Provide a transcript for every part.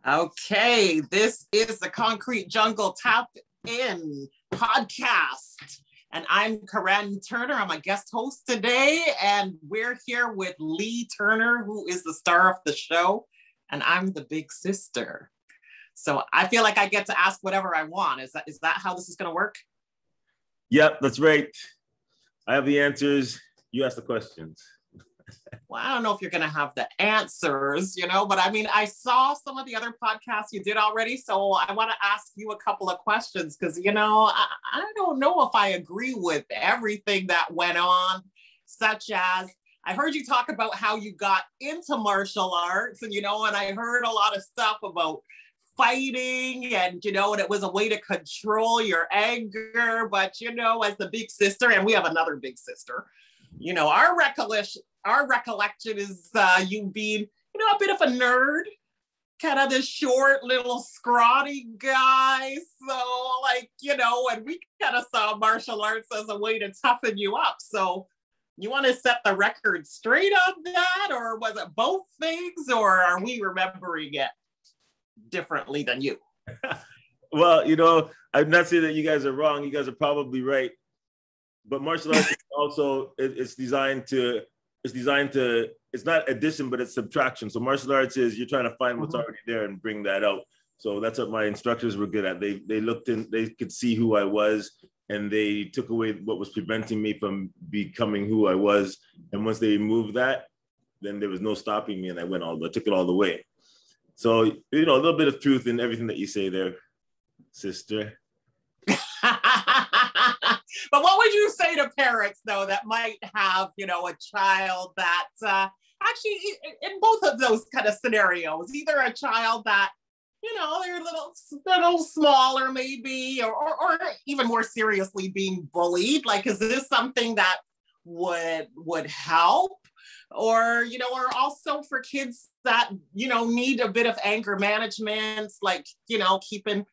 Okay, this is the Concrete Jungle Tap In podcast. And I'm Karen Turner. I'm a guest host today. And we're here with Lee Turner, who is the star of the show. And I'm the big sister. So I feel like I get to ask whatever I want. Is that how this is going to work? Yep, that's right. I have the answers. You ask the questions. Well, I don't know if you're going to have the answers, but I mean, I saw some of the other podcasts you did already. So I want to ask you a couple of questions because, I don't know if I agree with everything that went on, such as I heard you talk about how you got into martial arts and I heard a lot of stuff about fighting and, and it was a way to control your anger. But, as the big sister, and we have another big sister, our recollection is you being, a bit of a nerd, kind of this short, little scrawny guy. So and we kind of saw martial arts as a way to toughen you up. So you want to set the record straight on that, or was it both things, or are we remembering it differently than you? Well, I'm not saying that you guys are wrong. You guys are probably right. But martial arts is also, it's not addition, but it's subtraction. So martial arts is you're trying to find what's already there and bring that out. So that's what my instructors were good at. They looked in, they could see who I was, and they took away what was preventing me from becoming who I was. And once they removed that, then there was no stopping me, and I took it all the way. So, a little bit of truth in everything that you say there, sister. But what would you say to parents, though, that might have, a child that actually, in both of those kind of scenarios, either a child that, they're a little smaller maybe, or even more seriously being bullied? Like, is this something that would help? Or, or also for kids that, need a bit of anger management, like, keeping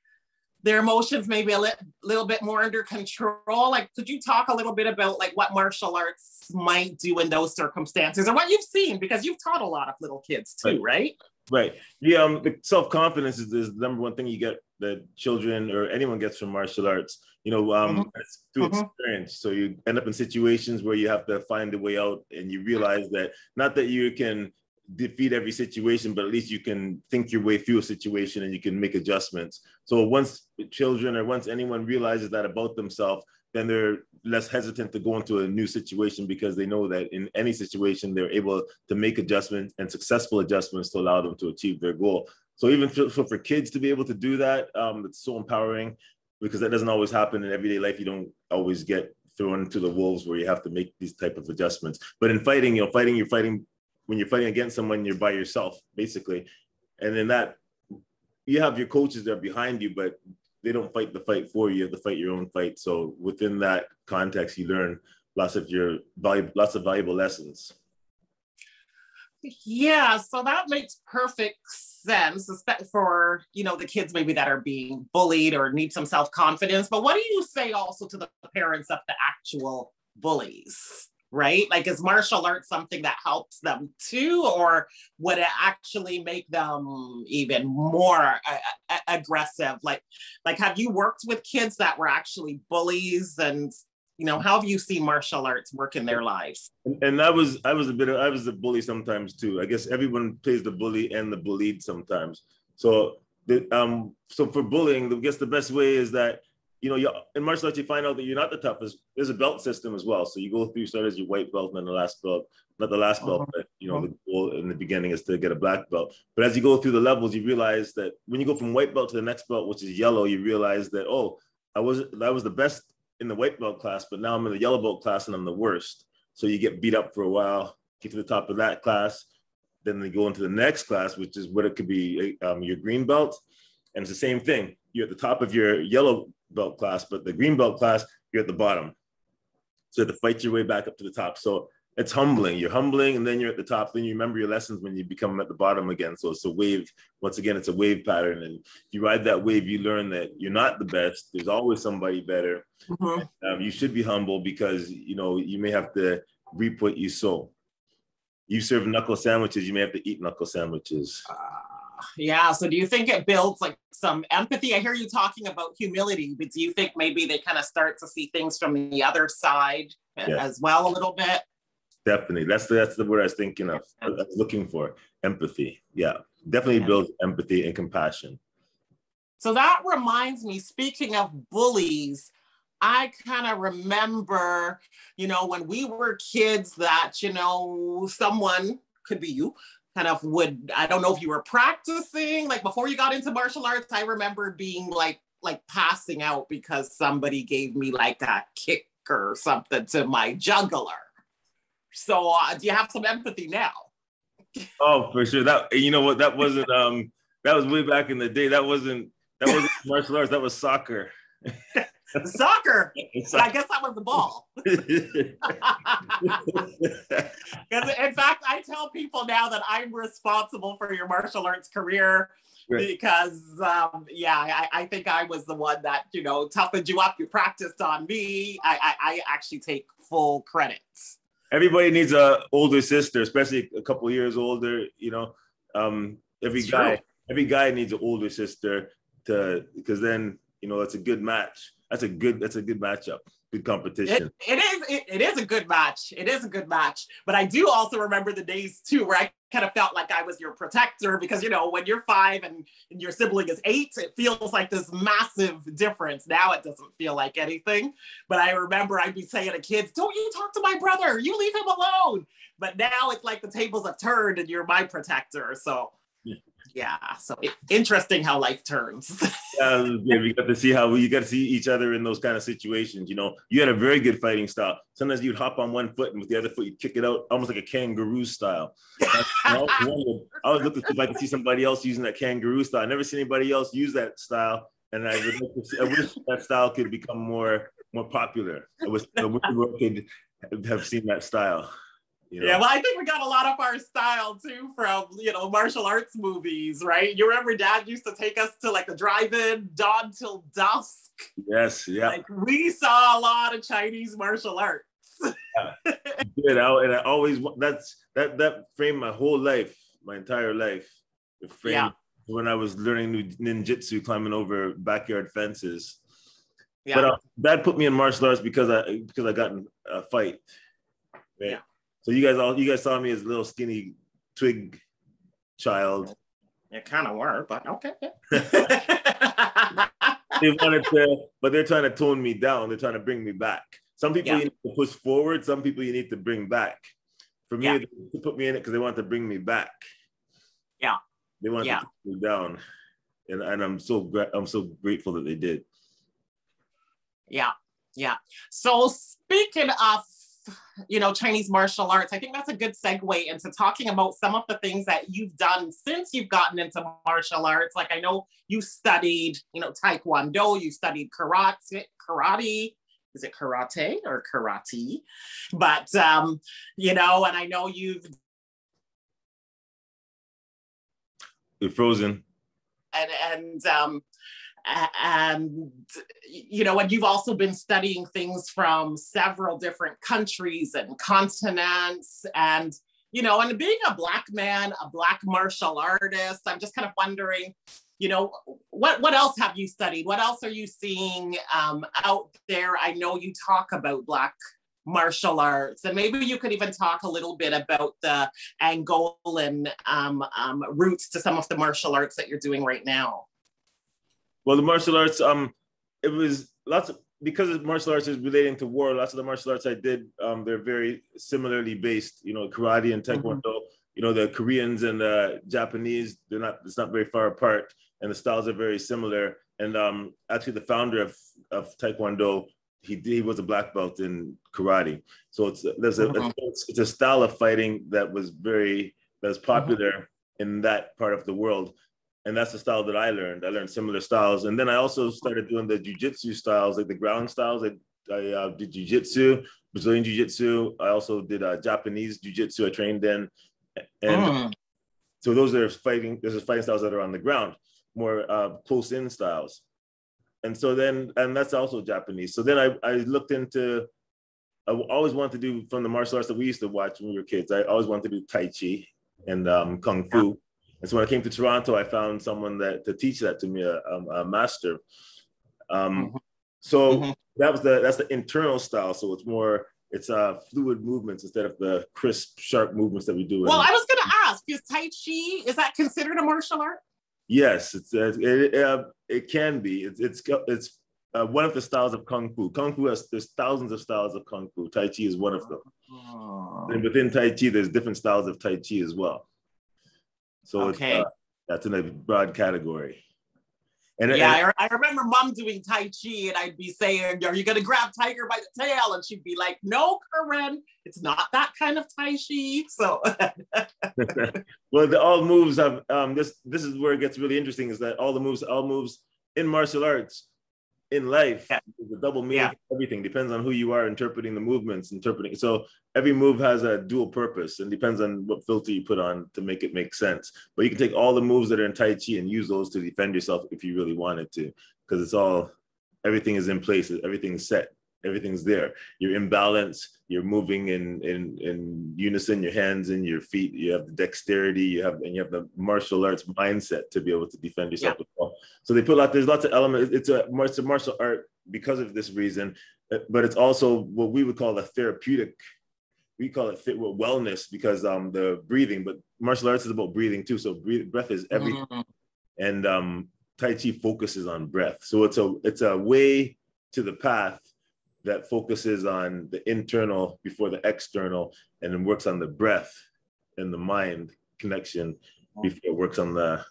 their emotions maybe a little bit more under control. Like, could you talk a little bit about like what martial arts might do in those circumstances, or what you've seen, because you've taught a lot of little kids too, right? Right. Yeah. The self-confidence is the number one thing you get that children or anyone gets from martial arts. It's through experience. So you end up in situations where you have to find a way out, and you realize that not that you can defeat every situation, but at least you can think your way through a situation and you can make adjustments. So once children or once anyone realizes that about themselves, then they're less hesitant to go into a new situation, because they know that in any situation, they're able to make adjustments and successful adjustments to allow them to achieve their goal. So even for kids to be able to do that, it's so empowering, because that doesn't always happen in everyday life. You don't always get thrown into the wolves where you have to make these type of adjustments. But in fighting, you're fighting when you're fighting against someone, you're by yourself, basically. And then that, you have your coaches there behind you, but they don't fight the fight for you. You have to fight your own fight. So within that context, you learn lots of valuable lessons. Yeah, so that makes perfect sense, especially for, the kids maybe that are being bullied or need some self-confidence. But what do you say also to the parents of the actual bullies? Right? Like, is martial arts something that helps them too, or would it actually make them even more aggressive? Like, have you worked with kids that were actually bullies, and how have you seen martial arts work in their lives? And I was a bully sometimes too. I guess everyone plays the bully and the bullied sometimes. So for bullying, I guess the best way is that, in martial arts, you find out that you're not the toughest. There's a belt system as well. So you go through, you start as your white belt, and then the last belt, not the last belt, but the goal in the beginning is to get a black belt. But as you go through the levels, you realize that when you go from white belt to the next belt, which is yellow, you realize that, I was the best in the white belt class, but now I'm in the yellow belt class and I'm the worst. So you get beat up for a while, get to the top of that class, then they go into the next class, which is what it could be, your green belt. And it's the same thing. You're at the top of your yellow belt class, but the green belt class, you're at the bottom. So you have to fight your way back up to the top. So it's humbling. You're humbling, and then you're at the top. Then you remember your lessons when you become at the bottom again. So it's a wave. Once again, it's a wave pattern. And if you ride that wave, you learn that you're not the best. There's always somebody better. You should be humble, because, you may have to reap what you sow. You serve knuckle sandwiches, you may have to eat knuckle sandwiches. Yeah. So do you think it builds like some empathy? I hear you talking about humility, but do you think maybe they kind of start to see things from the other side as well a little bit? Definitely. That's the word I was thinking of. I was looking for empathy. Yeah. Definitely builds empathy and compassion. So that reminds me, speaking of bullies, I kind of remember, when we were kids that, someone, could be you, kind of would, I don't know if you were practicing, like before you got into martial arts, I remember being like passing out because somebody gave me like a kick or something to my jugular. So do you have some empathy now? Oh, for sure. That, you know what, that wasn't, that was way back in the day. That wasn't martial arts, that was soccer. Soccer. I guess that was the ball. Because in fact, I tell people now that I'm responsible for your martial arts career because, I think I was the one that, toughened you up. You practiced on me. I actually take full credit. Everybody needs an older sister, especially a couple of years older. Every guy needs an older sister because then it's a good match. That's a good matchup. Good competition. It is a good match. It is a good match. But I do also remember the days too where I kind of felt like I was your protector because when you're 5 and your sibling is 8, it feels like this massive difference. Now it doesn't feel like anything. But I remember I'd be saying to kids, "Don't you talk to my brother? You leave him alone." But now it's like the tables have turned and you're my protector. So so interesting how life turns. We got to see how you got to see each other in those kind of situations. You had a very good fighting style. Sometimes you'd hop on one foot and with the other foot you'd kick it out, almost like a kangaroo style. I was looking if I could see somebody else using that kangaroo style. I never seen anybody else use that style, and I wish that style could become more popular. I wish the world could have seen that style. Yeah, well, I think we got a lot of our style too from, martial arts movies, right? You remember Dad used to take us to like the drive-in, dawn till dusk. Yes, yeah. Like we saw a lot of Chinese martial arts. And I always, that framed my whole life, my entire life. It framed when I was learning new ninjutsu, climbing over backyard fences. Yeah. But Dad put me in martial arts because I got in a fight. Right? Yeah. So you guys saw me as a little skinny twig child. It kind of were, but okay. But they're trying to tone me down. They're trying to bring me back. Some people you need to push forward. Some people you need to bring back. For me, they put me in it because they want to bring me back. Yeah. They want to put me down, and I'm so grateful that they did. Yeah. So speaking of Chinese martial arts, I think that's a good segue into talking about some of the things that you've done since you've gotten into martial arts. Like I know you studied, Taekwondo, you studied karate. Is it karate or karate? But, and I know you're frozen. And you've also been studying things from several different countries and continents and being a Black man, a Black martial artist, I'm just kind of wondering, what else have you studied? What else are you seeing out there? I know you talk about Black martial arts, and maybe you could even talk a little bit about the Angolan roots to some of the martial arts that you're doing right now. Well, the martial arts, it was because martial arts is relating to war, lots of the martial arts I did, they're very similarly based, karate and taekwondo, the Koreans and the Japanese, it's not very far apart, and the styles are very similar. And actually the founder of taekwondo, he was a black belt in karate. So it's a style of fighting that's popular in that part of the world. And that's the style that I learned. I learned similar styles. And then I also started doing the jiu-jitsu styles, like the ground styles. I did jiu-jitsu, Brazilian jiu-jitsu. I also did Japanese jiu-jitsu I trained in. And so those are fighting styles that are on the ground, more close-in styles. And so and that's also Japanese. So then I looked into, I always wanted to do, from the martial arts that we used to watch when we were kids, I always wanted to do Tai Chi and Kung Fu. And so when I came to Toronto, I found someone to teach that to me, a master. Mm-hmm. So Mm-hmm. that's the internal style. So it's fluid movements instead of the crisp, sharp movements that we do. Well, I was going to ask, is Tai Chi, is that considered a martial art? Yes, it can be. It's one of the styles of Kung Fu. There's thousands of styles of Kung Fu. Tai Chi is one of them. Oh. And within Tai Chi, there's different styles of Tai Chi as well. So okay. That's in a broad category. I remember Mom doing Tai Chi, and I'd be saying, "Are you going to grab Tiger by the tail?" And she'd be like, "No, Karen, it's not that kind of Tai Chi." So, well, all moves have this. This is where it gets really interesting. Is that all moves in martial arts, in life, the double meaning for everything depends on who you are interpreting the movements, So every move has a dual purpose and depends on what filter you put on to make it make sense. But you can take all the moves that are in Tai Chi and use those to defend yourself if you really wanted to, because everything is in place, everything's set, everything's there. You're in balance, you're moving in unison, your hands and your feet, you have the dexterity, you have the martial arts mindset to be able to defend yourself as well. So there's lots of elements. It's a martial art because of this reason, but it's also what we would call a therapeutic. We call it wellness because the breathing, but martial arts is about breathing too. So breath is everything. And Tai Chi focuses on breath. So it's a way to the path that focuses on the internal before the external, and then works on the breath and the mind connection before it works on the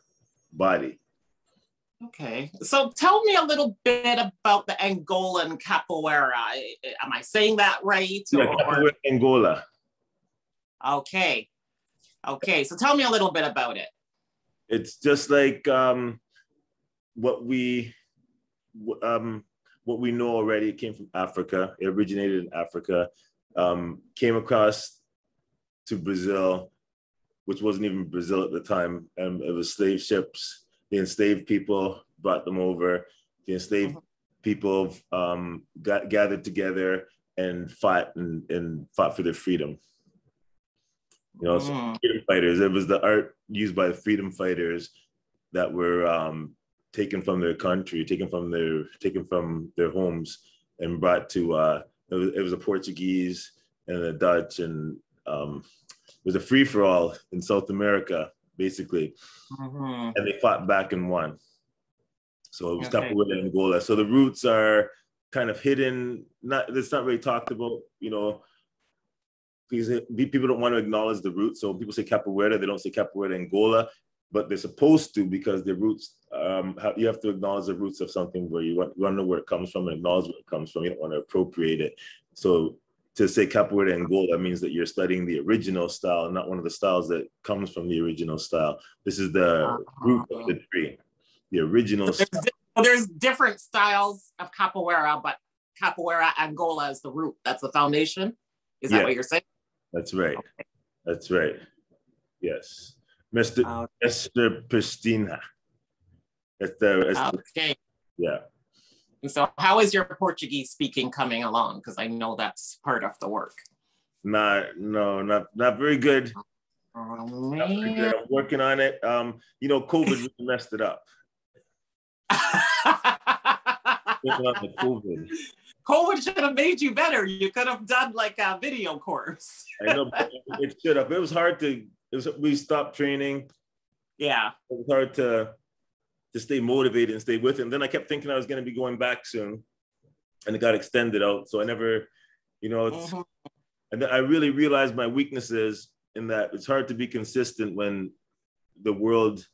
body. Okay, so tell me a little bit about the Angolan capoeira. Am I saying that right? Yeah, capoeira Angola. Okay, so tell me a little bit about it. It's just like what we know already. It came from Africa. It originated in Africa, came across to Brazil, which wasn't even Brazil at the time. It was slave ships. The enslaved people brought them over. The enslaved people got gathered together and fought for their freedom. So freedom fighters. It was the art used by the freedom fighters that were taken from their country, taken from their homes, and brought to. It was the Portuguese and the Dutch, and it was a free for all in South America, basically. And they fought back and won. So it was capoeira in Angola. So the roots are kind of hidden. It's not really talked about, because people don't want to acknowledge the roots. So when people say capoeira, they don't say capoeira Angola, but they're supposed to, because the roots, you have to acknowledge the roots of something where you want to know where it comes from and acknowledge where it comes from. You don't want to appropriate it. So to say capoeira Angola means that you're studying the original style, not one of the styles that comes from the original style. This is the root of the tree, the original style. There's different styles of capoeira, but capoeira Angola is the root. That's the foundation. Is that what you're saying? That's right. Okay. That's right. Yes. Mr. Pristina. Okay. Yeah. And so how is your Portuguese speaking coming along? Because I know that's part of the work. Not very good. Oh, not very good. I'm working on it. COVID really messed it up. COVID should have made you better. You could have done like a video course. I know, but it should have. It was hard we stopped training. Yeah. It was hard to stay motivated and stay with it. And then I kept thinking I was going to be going back soon, and it got extended out. So I never, it's, and then I really realized my weaknesses in that it's hard to be consistent when the world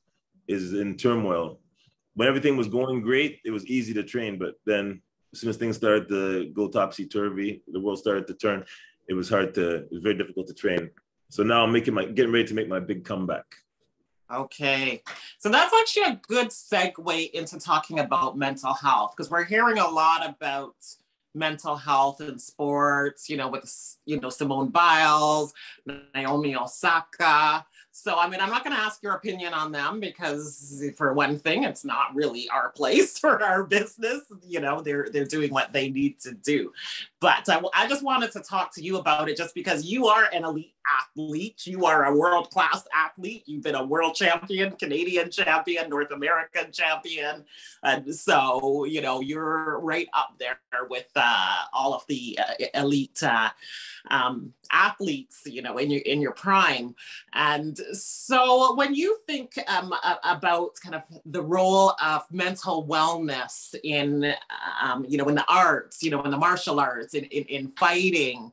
is in turmoil. When everything was going great, it was easy to train. But then as soon as things started to go topsy-turvy, the world started to turn, it was very difficult to train. So now I'm getting ready to make my big comeback. Okay. So that's actually a good segue into talking about mental health, because we're hearing a lot about mental health in sports, with, Simone Biles, Naomi Osaka. So, I'm not going to ask your opinion on them because, for one thing, it's not really our place for our business. They're doing what they need to do. But I just wanted to talk to you about it just because you are an elite athlete. You are a world-class athlete. You've been a world champion, Canadian champion, North American champion. And so, you know, you're right up there with all of the elite athletes, you know, in your prime. And so when you think about kind of the role of mental wellness in, you know, in the arts, you know, in the martial arts, in fighting,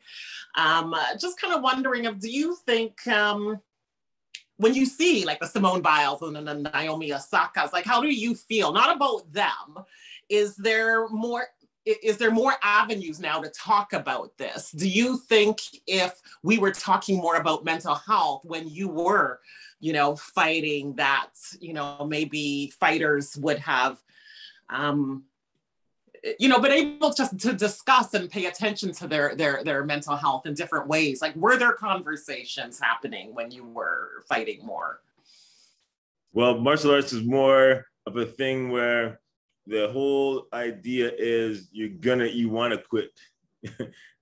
just kind of wondering do you think when you see like the Simone Biles and the Naomi Osaka's, like, how do you feel? Not about them. Is there more avenues now to talk about this? Do you think if we were talking more about mental health when you were, you know, fighting, that, you know, maybe fighters would have, you know, been able to discuss and pay attention to their mental health in different ways? Like, were there conversations happening when you were fighting more? Well, martial arts is more of a thing where the whole idea is you want to quit.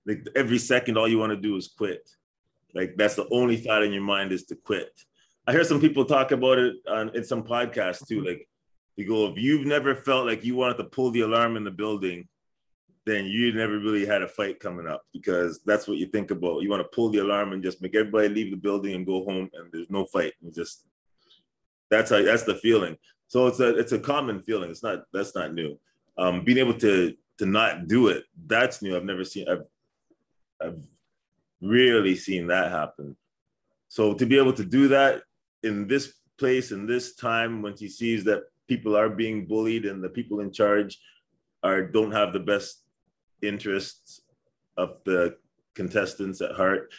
Like every second, all you want to do is quit. Like that's the only thought in your mind is to quit. I hear some people talk about it in some podcasts too. Like you go, if you've never felt like you wanted to pull the alarm in the building, then you never really had a fight coming up, because that's what you think about. You want to pull the alarm and just make everybody leave the building and go home, and there's no fight. That's the feeling. So it's a common feeling. That's not new. Being able to not do it, that's new. I've rarely seen that happen. So to be able to do that in this place, in this time, when he sees that people are being bullied and the people in charge don't have the best interests of the contestants at heart,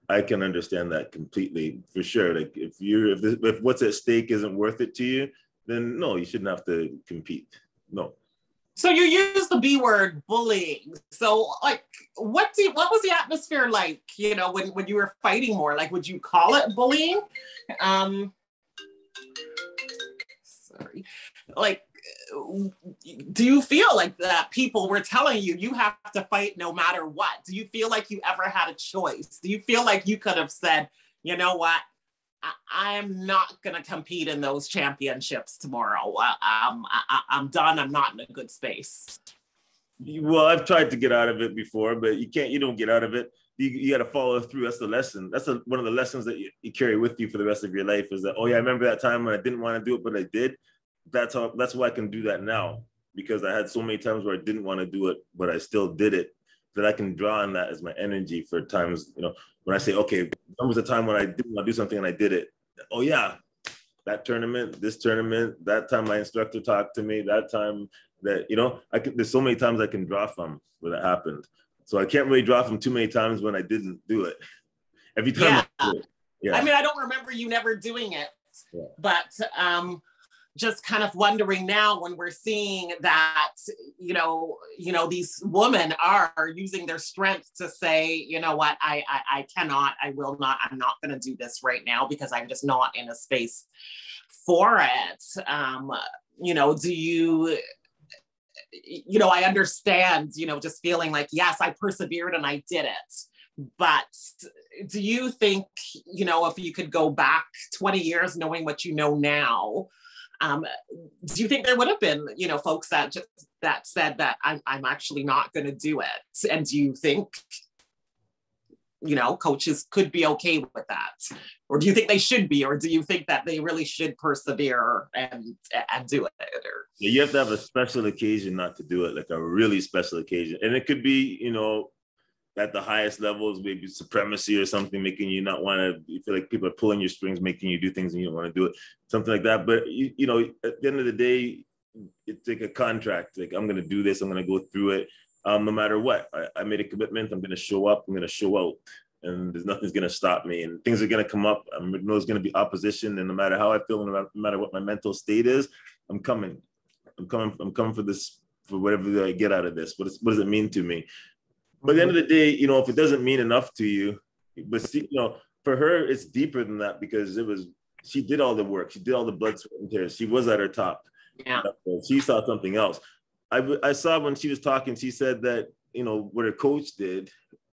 I can understand that completely, for sure. Like if what's at stake isn't worth it to you, then no, you shouldn't have to compete. No. So you use the B word, bullying. So like, what was the atmosphere like, you know, when you were fighting more? Like, would you call it bullying? Sorry. Like, do you feel like that people were telling you have to fight no matter what? Do you feel like you ever had a choice? Do you feel like you could have said, you know what, I am not going to compete in those championships tomorrow. I'm done. I'm not in a good space. Well, I've tried to get out of it before, but you don't get out of it. You got to follow through. That's the lesson. That's one of the lessons that you carry with you for the rest of your life, is that, oh yeah, I remember that time when I didn't want to do it, but I did. That's why I can do that now, because I had so many times where I didn't want to do it, but I still did it, that I can draw on that as my energy for times, you know, when I say, okay, there was a time when I didn't want to do something and I did it. Oh yeah, that tournament, this tournament, that time my instructor talked to me, that time that, you know, there's so many times I can draw from where that happened. So I can't really draw from too many times when I didn't do it. Every time. Yeah. I do it. Yeah. I mean, I don't remember you never doing it, yeah. But just kind of wondering now, when we're seeing that, you know, these women are using their strength to say, you know what, I cannot, I will not, I'm not going to do this right now because I'm just not in a space for it. You know, do you, you know, I understand, you know, just feeling like, yes, I persevered and I did it. But do you think, you know, if you could go back 20 years knowing what you know now, do you think there would have been, you know, folks that said that I'm actually not going to do it? And do you think, you know, coaches could be okay with that? Or do you think they should be? Or do you think that they really should persevere and do it? Or... Yeah, you have to have a special occasion not to do it, like a really special occasion. And it could be, you know, at the highest levels, maybe supremacy or something, making you not want to, you feel like people are pulling your strings, making you do things and you don't want to do it, something like that. But, you know, at the end of the day, it's like a contract. Like, I'm going to do this, I'm going to go through it. No matter what, I made a commitment, I'm going to show up, I'm going to show out, and there's nothing's going to stop me. And things are going to come up. I know there's going to be opposition, and no matter how I feel, no matter what my mental state is, I'm coming for this, for whatever I get out of this. What does it mean to me? But at the end of the day, you know, if it doesn't mean enough to you, but see, you know, for her, it's deeper than that, because she did all the work. She did all the blood, sweat, and tears. She was at her top. Yeah. She saw something else. I saw when she was talking, she said that what her coach did.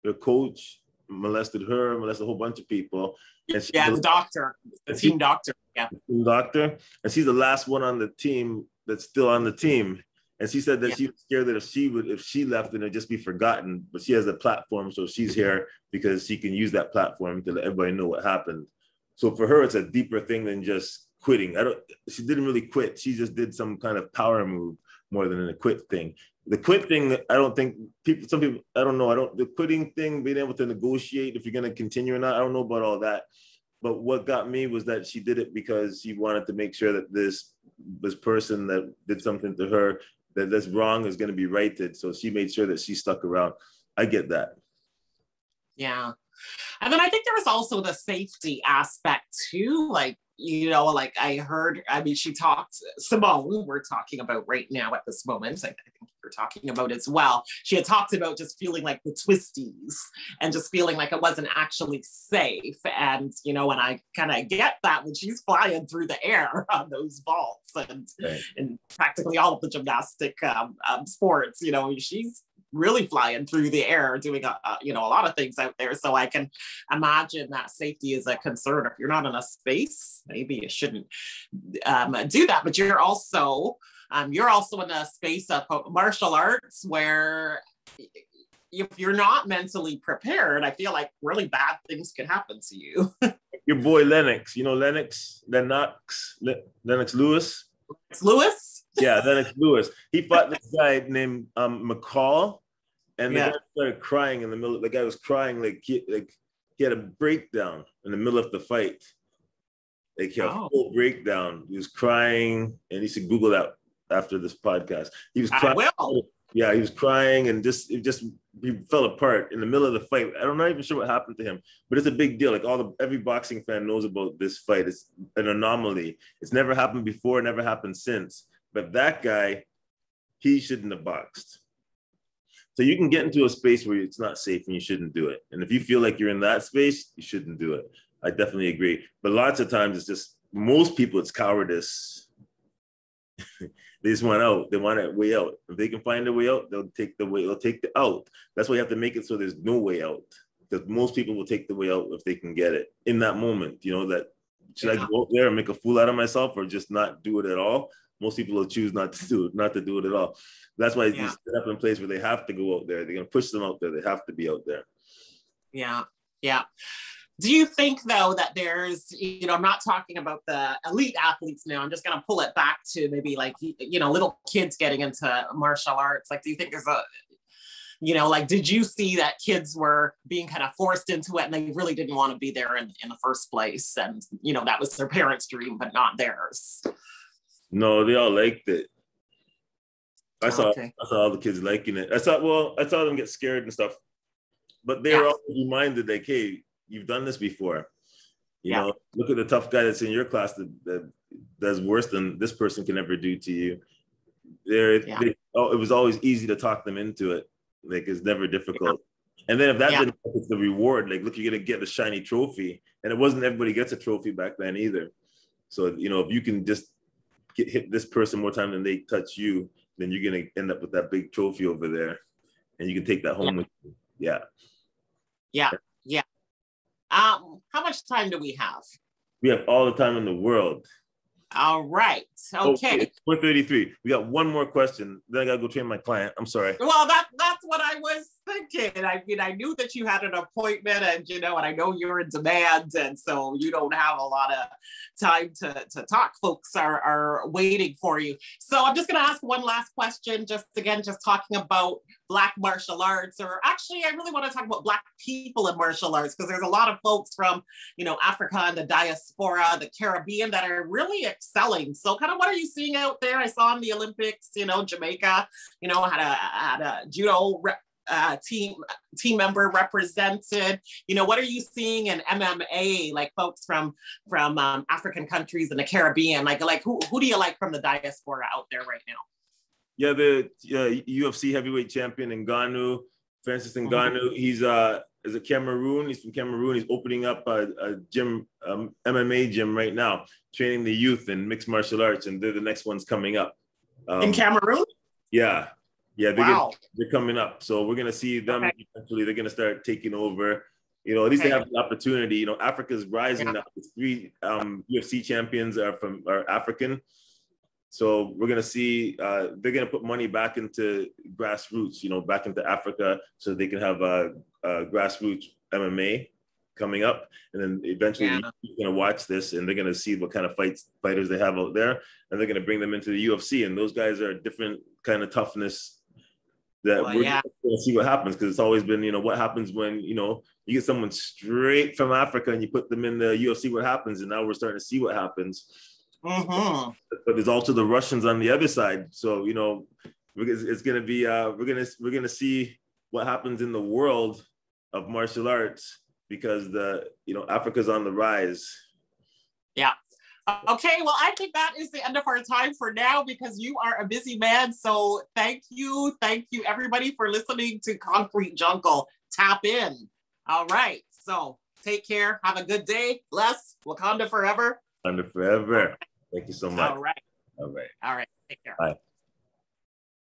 Her coach molested her, molested a whole bunch of people. And the doctor, the team doctor. Yeah. Doctor. And she's the last one on the team that's still on the team. And she said that she was scared that if she left, then it'd just be forgotten. But she has a platform, so she's here because she can use that platform to let everybody know what happened. So for her, it's a deeper thing than just quitting. She didn't really quit. She just did some kind of power move more than a quit thing. The quit thing, I don't think some people, I don't know. The quitting thing, being able to negotiate if you're going to continue or not, I don't know about all that. But what got me was that she did it because she wanted to make sure that this person that did something to her, that's wrong, is going to be righted. So she made sure that she stuck around. I get that. Yeah. And then I think there was also the safety aspect too. Like, I heard, she talked, Simone, we're talking about right now at this moment, I think you're talking about as well. She had talked about just feeling like the twisties and just feeling like it wasn't actually safe. And, and I kind of get that when she's flying through the air on those vaults and practically all of the gymnastic sports, she's really flying through the air doing a lot of things out there. So I can imagine that safety is a concern. If you're not in a space, maybe you shouldn't do that. But you're also in a space of martial arts where if you're not mentally prepared, I feel like really bad things can happen to you. Your boy Lennox, Lennox Lewis. It's Lewis? Yeah, Lennox Lewis. He fought this guy named McCall, and the guy started crying in the middle. The guy was crying like he had a breakdown in the middle of the fight. Like he had a full breakdown. He was crying, and you should Google that after this podcast. He was crying. I will. Yeah, he was crying, and he fell apart in the middle of the fight. I'm not even sure what happened to him, but it's a big deal. Like every boxing fan knows about this fight. It's an anomaly. It's never happened before, never happened since. But that guy, he shouldn't have boxed. So you can get into a space where it's not safe and you shouldn't do it. And if you feel like you're in that space, you shouldn't do it. I definitely agree. But lots of times it's just, most people, it's cowardice. They just want out. They want a way out. If they can find a way out, they'll take the out. That's why you have to make it so there's no way out. Because most people will take the way out if they can get it in that moment. That should I go out there and make a fool out of myself or just not do it at all? Most people will choose not to do it at all. That's why you set up in a place where they have to go out there. They're going to push them out there. They have to be out there. Yeah. Yeah. Do you think, though, that there's, I'm not talking about the elite athletes now. I'm just going to pull it back to maybe like, little kids getting into martial arts. Like, do you think there's did you see that kids were being kind of forced into it and they really didn't want to be there in the first place? And, that was their parents' dream, but not theirs. No, they all liked it. I saw all the kids liking it. I saw them get scared and stuff, but they were all reminded like, hey, you've done this before. Look at the tough guy that's in your class that does worse than this person can ever do to you. It was always easy to talk them into it. Like, it's never difficult. And then if that didn't work, it's the reward. Like, look, you're going to get a shiny trophy. And it wasn't everybody gets a trophy back then either. So, if you can just hit this person more time than they touch you, then you're going to end up with that big trophy over there. And you can take that home with you. Yeah. Yeah. Yeah. How much time do we have? We have all the time in the world. All right. Okay. 4:33. We got one more question. Then I got to go train my client. I'm sorry. Well, that's what I was thinking. I mean, I knew that you had an appointment and, and I know you're in demand. And so you don't have a lot of time to talk. Folks are waiting for you. So I'm just going to ask one last question, just talking about Black martial arts, or actually, I really want to talk about Black people in martial arts, because there's a lot of folks from, Africa and the diaspora, the Caribbean, that are really excelling. So kind of what are you seeing out there? I saw in the Olympics, Jamaica, had a judo team member represented. What are you seeing in MMA, like folks from African countries in the Caribbean? Like who do you like from the diaspora out there right now? Yeah, the UFC heavyweight champion Ngannou, Francis Ngannou. He's is a Cameroon. He's from Cameroon. He's opening up a gym, MMA gym right now, training the youth in mixed martial arts, and they're the next ones coming up. In Cameroon? Yeah. Yeah, Wow. they're coming up. So we're gonna see them eventually. They're gonna start taking over. You know, at least they have the opportunity. You know, Africa's rising now. The 3 UFC champions are African. So we're gonna see they're gonna put money back into grassroots, you know, back into Africa, so they can have grassroots MMA coming up, and then eventually you're gonna watch this, and they're gonna see what kind of fighters they have out there, and they're gonna bring them into the UFC, and those guys are a different kind of toughness that we're gonna see what happens, because it's always been, you know, what happens when, you know, you get someone straight from Africa and you put them in the UFC, what happens, and now we're starting to see what happens. But there's also the Russians on the other side, so you know, it's gonna be we're gonna see what happens in the world of martial arts, because Africa's on the rise. Yeah. Okay, well, I think that is the end of our time for now, because you are a busy man. So thank you everybody for listening to Concrete Jungle. Tap in. All right, so take care, have a good day. Bless. Wakanda forever. Wakanda forever. Thank you so much. All right. Take care. Bye.